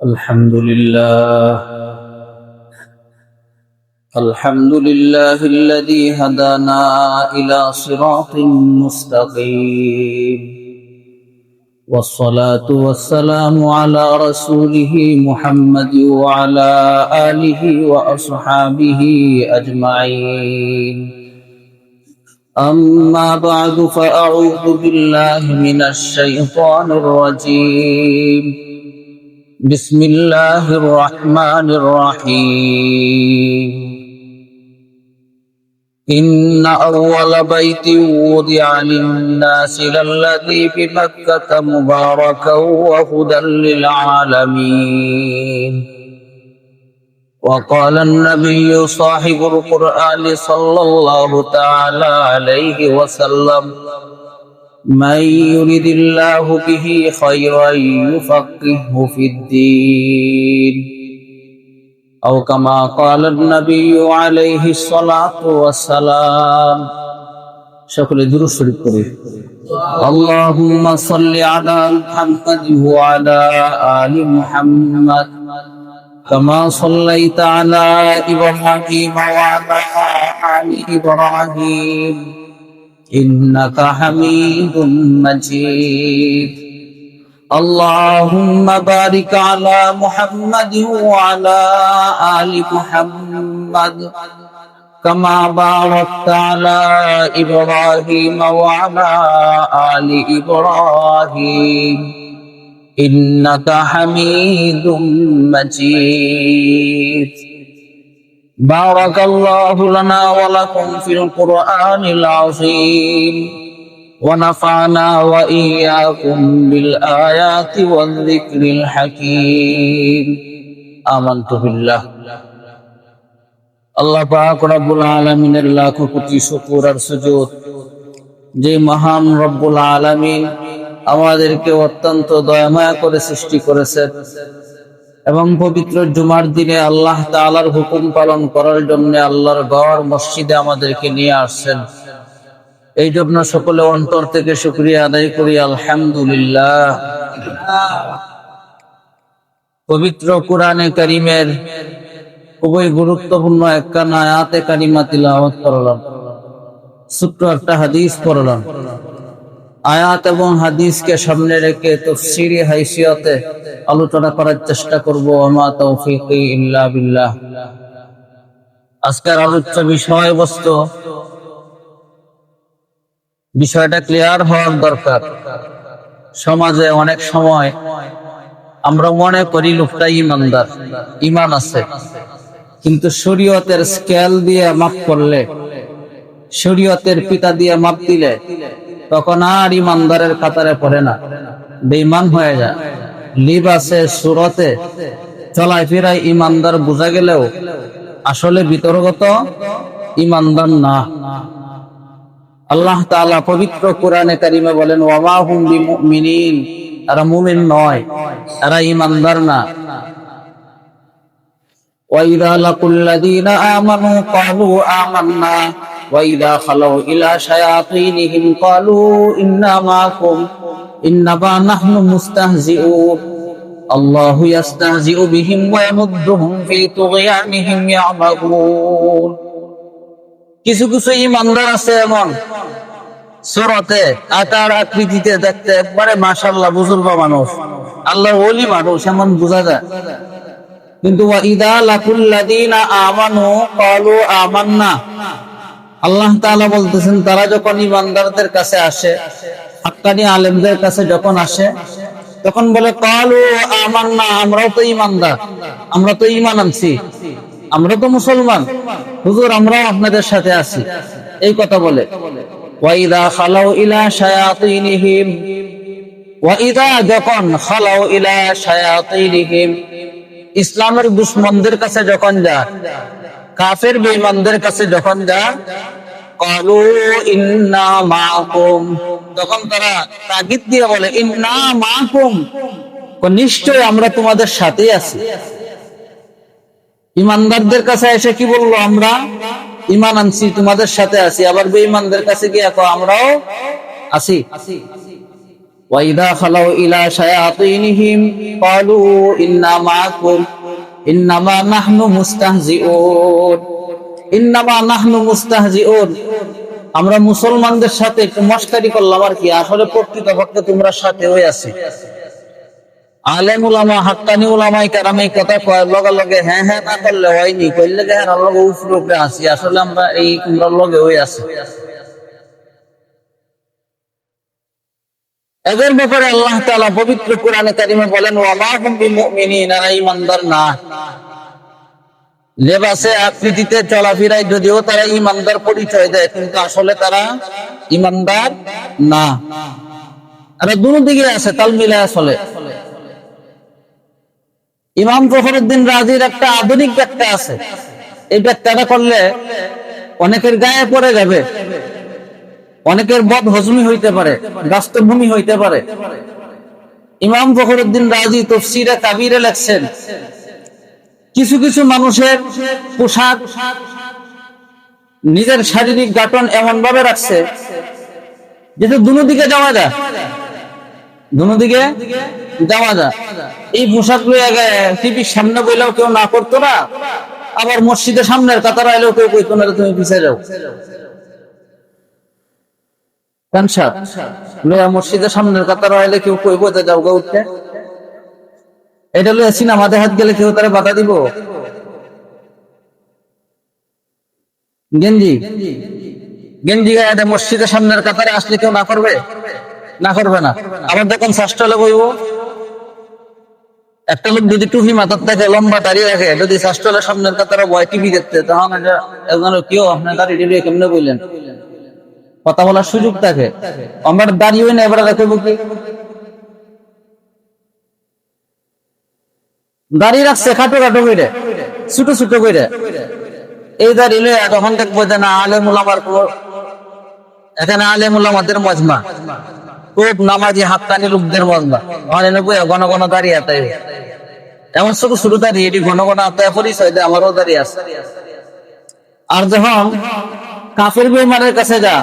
الحمد لله الذي هدانا إلى صراط مستقيم، والصلاة والسلام على رسوله محمد وعلى آله وأصحابه أجمعين. أما بعد، فأعوذ بالله من الشيطان الرجيم. بسم الله الرحمن الرحيم. إن أول بيت وضع للناس للذي بمكة مباركا وهدى للعالمين. وقال النبي صاحب القرآن صلى الله تعالى عليه وسلم: من يرد الله به خيرا يفقهه في الدين، أو كما قال النبي عليه الصلاة والسلام. সকলে দুরূদ শরীফ পড়ি। اللهم صل على محمد وعلى آل محمد كما صليت على إبراهيم وعلى آل إبراهيم إنك حميد مجيد. اللهم بارك على محمد وعلى آل محمد كما باركت على إبراهيم وعلى آل إبراهيم إنك حميد مجيد. بارك الله لنا ولكم في القرآن العظيم، ونفعنا وإياكم بالآيات والذكر الحكيم. آمنت بالله. আল্লাহ পাক রব্বুল আলামিনের লাখো কোটি শুকর আর সুজুদ, যে মহান রব্বুল আলামিন আমাদেরকে অত্যন্ত দয়াময় করে সৃষ্টি করেছেন এবং পবিত্র জুমার দিনে আল্লাহ তাআলার হুকুম পালন করার জন্য আল্লাহর ঘর মসজিদে আমাদেরকে নিয়ে আসছেন। এই জন্য সকলে অন্তর থেকে শুকরিয়া আদায় করি, আলহামদুলিল্লাহ। পবিত্র কোরআনে কারীমের খুবই গুরুত্বপূর্ণ একখান আয়াতে কারিমা তিলাওয়াত করলাম, ছোট্ট একটা হাদিস পড়লাম। আয়াত এবং হাদিসকে সামনে রেখে তাফসীরি হাইসিয়তে আলোচনা করার চেষ্টা করব। ওমা তাওফীকি ইল্লা বিল্লাহ। আজকের আলোচ্য বিষয়টা ক্লিয়ার হওয়ার দরকার। সমাজে অনেক সময় আমরা মনে করি লোকটা ইমানদার, ইমান আছে, কিন্তু শরীয়তের স্কেল দিয়ে মাপ করলে, শরীয়তের পিতা দিয়ে মাপ দিলে তখন আর ইমানদারের কাতারে পড়ে না, বেঈমান হয়ে যায়। লিবাসে সুরতে চলায় ফেরায় ইমানদার বোঝা গেলেও আসলে ভিতরগত ইমানদার না। আল্লাহ তাআলা পবিত্র কোরআনে কারিমে বলেন, ওয়ামা হুম বিমুমিনিন, এরা মুমিন নয়, এরা ইমানদার না। ওয়াইদা লাকুল্লাযীনা আমানু ক্বালু আমান্না ওয়াইদা খালাউ ইলা শায়াতিনিহিম ক্বালু ইন্না মাআকুম ইন্নামা নাহনু মুস্তাহজিউন আল্লাহু ইস্তাহজিউ বিহিম ওয়া ইয়ামুদ্দুহুম ফি তুগয়ানিহিম ইয়ামাগুন। কিছু কিছু ইমানদার আছে এমন, সূরাতে আকার আকৃতিতে দেখতে একবারে মাশাআল্লাহ বুজুর্গ মানুষ, আল্লাহর ওলি মানুষ এমন বোঝা যায়, কিন্তু ওয়াইদা লাকুল্লাযীনা আমানু ক্বালু আমান্না, আল্লাহ তাআলা বলতেছেন তারা যখন ইমানদারদের কাছে আসে, হাক্কানি আলেমদের কাছে যখন আসে, তখন বলে ক্বালু আমান্না, আমরাও তো ইমানদার, আমরা তো ঈমান আনছি, আমরা তো মুসলমান, হুজুর আমরাও আপনাদের সাথে আছি, এই কথা বলে। ওয়াইদা খালাউ ইলা শায়াতিনিহিম, ওয়াইদা যখন খালাউ ইলা শায়াতিনিহিম, ইসলামের দুশমনদের কাছে যখন যায়, কাফের বেঈমানদের কাছে যখন যায়, ক্বালু ইন্না মাআকুম, তখন তারা তাগিদ দিয়ে বলে ইন্না মাআকুম, নিশ্চয় আমরা তোমাদের সাথেই আছি। ইমানদারদের কাছে এসে কি বললো? আমরা ঈমান আনছি, তোমাদের সাথে আছি। আবার বেঈমানদের কাছে গিয়ে আমরাও আছি। وإذا خلوا إلى شياطينهم قالوا إنا معكم إنما نحن مستهزئون إنما نحن مستهزئون আমরা মুসলমানদের সাথে একটু মশকারি করলাম আর কি, আসলে প্রকৃতপক্ষে তোমরা সাথে হয়ে আছি। আলেম উলামা হাক্কানি উলামায়ে কেরাম এই কথা কয় লগে লগে হ্যাঁ হ্যাঁ না করলে হয়নি, কইলে যে হ্যাঁ লগে উপরে আছি, আসলে আমরা এই তোমরা লগে হয়ে আছি। এদের ব্যাপারে আল্লাহ তাআলা পবিত্র কোরআনে কারিমে বলেন ওয়া মা হুম বিমুমিনিন, এরা ঈমানদার না। লেবাসে আকৃতিতে চলাফেরায় যদিও তারা ঈমানদার পরিচয় দেয়, কিন্তু আসলে তারা ঈমানদার না। আর দুনো দিকে আছে, তাল মিলায় চলে। ইমাম ফখরুদ্দিন রাজির একটা আধুনিক ব্যাখ্যা আছে, এই ব্যাখ্যাটা করলে অনেকের গায়ে পড়ে যাবে, অনেকের বদ হজমি হইতে পারে, গাস্তভূমি হইতে পারে। ইমাম ফখরুদ্দিন রাজি তাফসীরে কাবীরে লেখছেন, কিছু কিছু মানুষের পোশাক নিজের শারীরিক গঠন এমন ভাবে রাখছে যেটা দুনো দিকে যাওয়া যায়, দুনো দিকে যাওয়া যায়। এই পোশাক লইয়া টিভির সামনে বইলেও কেউ না করতো না, আবার মসজিদের সামনের কাতার আইলেও কেউ কইতো না তুমি পিছিয়ে যাও। মসজিদের সামনের কাতার আইলে কেউ কইব যাও গা উঠতে, এটা লইয়া সিনেমা দেখাত গেলে কেউ তারা বাধা দিব? গেঞ্জি গেঞ্জি গায়ে মসজিদের সামনের কাতারে আসলে কেউ না করবে? না করবে না। আবার দেখুন ষষ্ঠ লোক হইব, একটা লোক যদি টুপি মাথার থাকে লম্বা দাঁড়িয়ে রাখে, যদি ষষ্ঠলের সামনের কাতারে বয় টিভি দেখতে, তখন কেউ আপনার দাঁড়িয়ে টিভি কেমনে বললেন, কথা বলার সুযোগ থাকে। আমার দাঁড়িয়ে না, এবার দেখব কি দাঁড়িয়ে রাখছে খাটো খাটো করে, ছোট ছোট করে, এই দাঁড়িয়ে তখন দেখবো যে না আলেম উলামার, এখানে আলেম উলামাদের মজমা, খুব নামাজি হাক্কানি লোকদের মজমা, ঘন ঘন দাঁড়িয়ে আতায়, এমন ছোট ছোট দাঁড়িয়ে এটি ঘন ঘন আতায় পরিচয় দেয় আমারও দাঁড়িয়ে আছে। আর যখন কাফের বেঈমানের কাছে যা,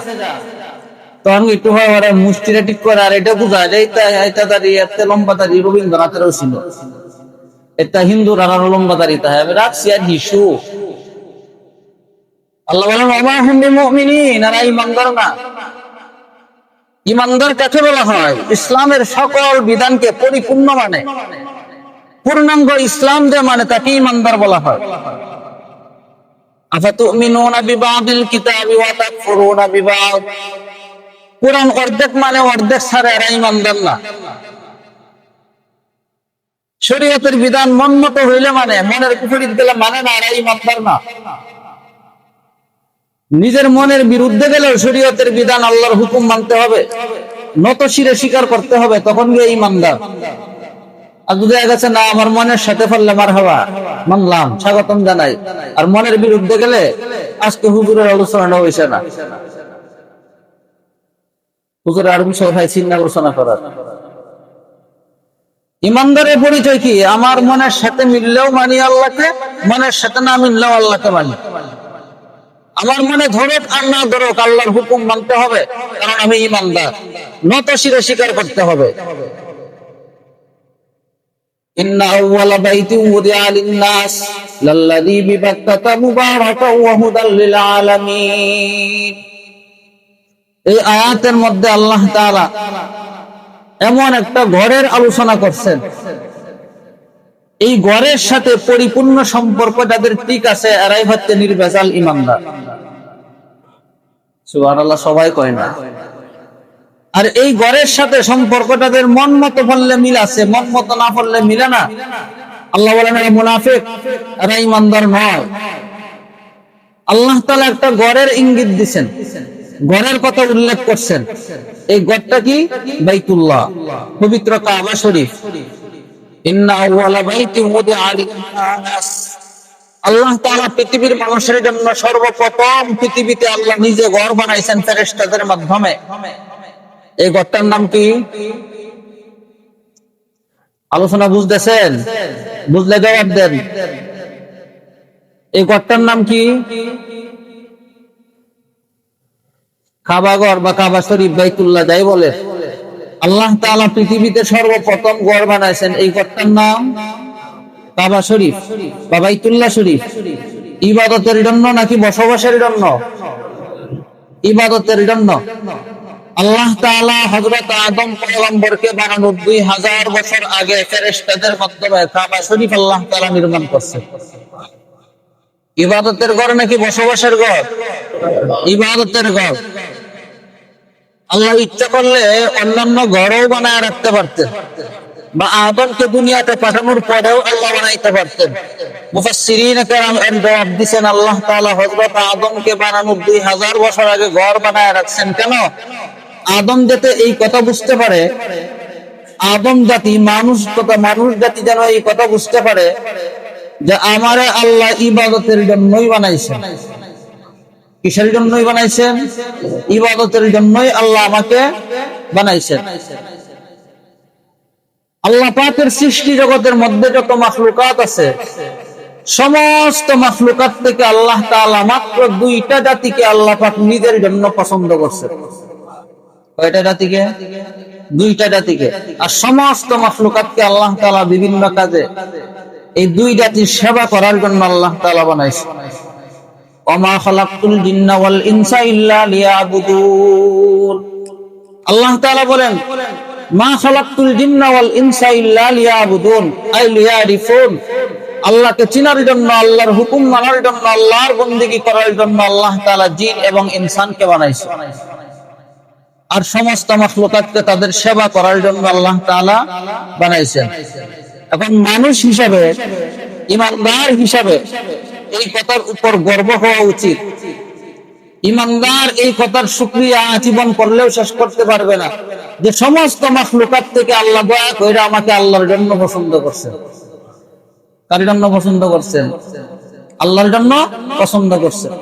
তখন একটু হয় ওরা মুষ্টিটা ঠিক করে, আর এটা বোঝা যায় এটা দাঁড়িয়ে এত লম্বা দাঁড়িয়ে রবীন্দ্রনাথেরও ছিল, এটা হিন্দুর আর লম্বা দাঁড়িয়ে আমি রাখছি আর হিসু। আল্লাহ বলেন ওয়া মা হুম বিমুমিনিন, এরা ঈমানদার না। ঈমানদার কাকে বলা হয়? ইসলামের সকল বিধানকে পরিপূর্ণ মানে, পূর্ণাঙ্গ ইসলাম যে মানে তাকে ঈমানদার বলা হয়। আফাতুমিনুনা বিবাদিল কিতাবি ওয়া তাকফুরুনা বিবাদ, কোরআন অর্ধেক মানে অর্ধেক ছাড়া এরা ঈমানদার না। শরীয়তের বিধান মন মতো হইলে মানে, মনের বিপরীত গেলে মানে না, এরা ঈমানদার না। নিজের মনের বিরুদ্ধে গেলেও শরীয়তের বিধান আল্লাহর হুকুম মানতে হবে, নত শিরে স্বীকার করতে হবে, তখন গিয়ে ঈমানদার। আর যদি গেছে না আমার মনের সাথে ফেললে মারহাবা মানলাম, স্বাগতম জানাই, আর মনের বিরুদ্ধে গেলে আজকে হুজুরের আলোচনা হয়েছে না, হুজুরের আর বিষয় ভাই চিন্তা আলোচনা করার। ঈমানদারের পরিচয় কি? আমার মনের সাথে মিললেও মানি আল্লাহকে, মনের সাথে না মিললেও আল্লাহকে মানি। আমার মনে ধরুক আর না ধরুক আল্লাহর হুকুম মানতে হবে, কারণ আমি ঈমানদার। নত শিরে স্বীকার করতে হবে। ইন্না আউওয়ালা বাইতিন উযিআ লিন-নাস লাল্লাযী বিবাক্কাতা মুবারাকান ওয়া হুদাল লিল আলামিন। এই আয়াতের মধ্যে আল্লাহ তাআলা এমন একটা ঘরের আলোচনা করছেন, এই ঘরের সাথে পরিপূর্ণ সম্পর্ক যাদের ঠিক আছে, এরাই হচ্ছে নির্ভেজাল ঈমানদার। সুবহানাল্লাহ, সবাই কয় না। আর এই ঘরের সাথে সম্পর্ক যাদের মন মতো বললে মিল আছে, মন মতো না বললে মিলে না। আল্লাহ বলেন এরা মুনাফিক, এরা ঈমানদার নয়। আল্লাহ তাআলা একটা ঘরের ইঙ্গিত দিবেন, ঘরের কথা উল্লেখ করছেন। এই ঘরটা কি? বাইতুল্লাহ, পবিত্র কাবা শরীফ। ইন্না আউওয়ালা বাইতিন উযিআ লিন-নাস, আল্লাহ তাআলা পৃথিবীর মানুষের জন্য সর্বপ্রথম পৃথিবীতে আল্লাহ নিজে ঘর বানাইছেন ফেরেশতাদের মাধ্যমে। এই ঘরটার নাম কি? আলোচনা বুঝতেছেন? বুঝলে জবাব দেন। এই ঘরটার নাম কি? কাবা ঘর বা কাবা শরীফ, বাইতুল্লাহ যাই বলে। আল্লাহ তাআলা পৃথিবীতে সর্বপ্রথম ঘর বানাইছেন, এই ঘরটার নাম কাবা শরীফ বা বাইতুল্লাহ শরীফ। ইবাদতের জন্য নাকি বসবাসের জন্য? ইবাদতের জন্য। আল্লাহ তাআলা হযরত আদম পয়গম্বরকে বানানোর 2000 বছর আগে ফেরেশতাদের মাধ্যমে কাবা শরীফ আল্লাহ তাআলা নির্মাণ করছেন। ইবাদতের ঘর নাকি বসবাসের ঘর? ইবাদতের ঘর। আল্লাহ ইচ্ছা করলে অন্যান্য ঘরও বানায় রাখতে পারতেন, বা আদমকে দুনিয়াতে পাঠানোর পরেও আল্লাহ বানাইতে পারতেন। মুফাসসিরিন কেরাম এর জবাব দিয়েছেন, আল্লাহ তাআলা হযরত আদমকে বানানোর 2000 বছর আগে ঘর বানায় রাখছেন কেন? আদম যাতে এই কথা বুঝতে পারে, আদম জাতি মানুষ জাতি যেন এই কথা বুঝতে পারে যে আমারে আল্লাহ ইবাদতের জন্যই বানাইছেন। কিসের জন্যই বানাইছেন? ইবাদতের জন্যই আল্লাহ আমাকে বানাইছেন। আল্লাহ পাকের সৃষ্টি জগতের মধ্যে যত মাখলুকাত আছে, সমস্ত মাখলুকাত থেকে আল্লাহ তাআলা মাত্র 2টা জাতিকে আল্লাহ পাক নিজের জন্য পছন্দ করছেন। কয়টা জাতিকে? 2টা জাতিকে। আর সমস্ত মাখলুকাতকে আল্লাহ তাআলা বিভিন্ন কাজে এই 2 জাতির সেবা করার জন্য আল্লাহ তাআলা বানাইছেন। ওমা খালাকতুল জিন্না ওয়াল ইনসা ইল্লা লিয়াবুদুন। আল্লাহ তাআলা বলেন, মা খালাকতুল জিন্না ওয়াল ইনসা ইল্লা লিয়াবুদুন, আই লিয়ারিফুন। আল্লাহকে চিনার জন্য, আল্লাহর হুকুম মানার জন্য, আল্লাহর বندگی করার জন্য আল্লাহ তাআলা জিন এবং ইনসানকে বানাইছেন। আর সমস্ত মাখলুকাতকে তাদের সেবা করার জন্য আল্লাহ তাআলা বানাইছেন। এখন মানুষ হিসাবে, ইমানদার হিসাবে এই কথার উপর গর্ব হওয়া উচিত। ইমানদার এই কথার শুকরিয়া আজীবন করলেও শেষ করতে পারবে না যে সমস্ত মাখলুকাত থেকে আল্লাহ দয়া করে আমাকে আল্লাহর জন্য পছন্দ করছেন। কার জন্য পছন্দ করছেন? আল্লাহর জন্য পছন্দ করছেন।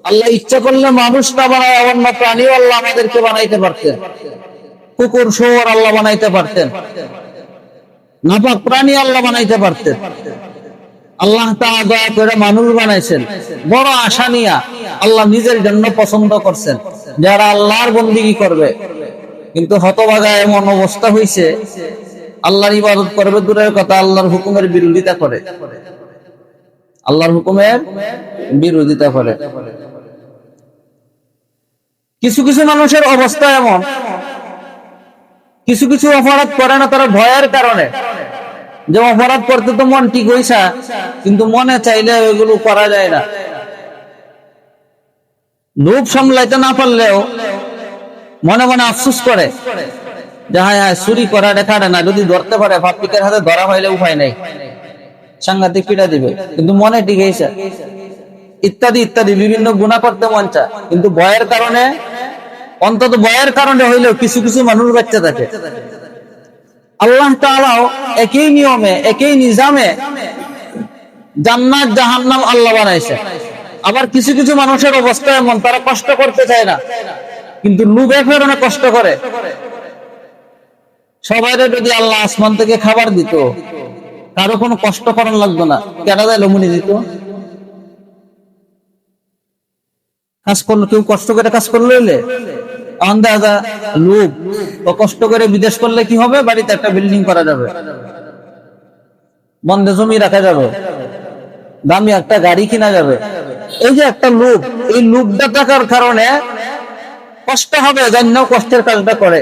আল্লাহ ইচ্ছা করলে মানুষ না বানায় অন্য প্রাণীও আল্লাহ আমাদেরকে বানাইতে পারতেন। কুকুর শুয়োর আল্লাহ বানাইতে পারতেন, নাপাক প্রাণী আল্লাহ বানাইতে পারতেন। আল্লাহ তাআলা দয়া করে মানুষ বানাইছেন, বড় আশা নিয়া আল্লাহ নিজের জন্য পছন্দ করছেন যারা আল্লাহর বندگی করবে। কিন্তু হতভাগা এমন অবস্থা হইছে, আল্লাহর ইবাদত করবে দূরের কথা, আল্লাহর হুকুমের বিরোধিতা করে। আল্লাহর হুকুমের বিরোধিতা করে। কিছু কিছু মানুষের অবস্থা এমন, কিছু কিছু অপরাধ করে না তারা ভয়ের কারণে। যে অপরাধ করতে তো মন ঠিক হইছে, কিন্তু মনে চাইলে ওইগুলো করা যায় না। লোভ সামলাইতে না পারলেও মনে মনে আফসোস করে যে হ্যাঁ চুরি করা দেখাটা না, যদি ধরতে পারে পাবলিকের হাতে ধরা হইলে উপায় নাই, সাংঘাতিক পিটা দিবে, কিন্তু মনে ঠিক হইছে, ইত্যাদি ইত্যাদি বিভিন্ন গুনাহ করতে মন চায়। কিন্তু ভয়ের কারণে, অন্তত ভয়ের কারণে হইলেও কিছু কিছু মানুষ বাচ্চা থাকে। আল্লাহ তাআলাও একই নিয়মে, একই নিজামে জান্নাত জাহান্নাম আল্লাহ বানাইছে। আবার কিছু কিছু মানুষের অবস্থা এমন, তারা কষ্ট করতে চায় না, কিন্তু লোভের কারণে কষ্ট করে। সবাইরে যদি আল্লাহ আসমান থেকে খাবার দিত, কারো কোনো কষ্ট করার লাগতো না, কেন দেয় লমুনি দিত। কাজ করলো, কেউ কষ্ট করে কাজ করলে লোভ, কষ্ট করে বিদেশ করলে কি হবে, বাড়িতে একটা বিল্ডিং করা যাবে, বন্ধে জমি রাখা যাবে, দামি একটা গাড়ি কিনা যাবে। এই যে একটা লোভ, এই লোভটা থাকার কারণে কষ্ট হবে, জানিও কষ্টের কাজটা করে।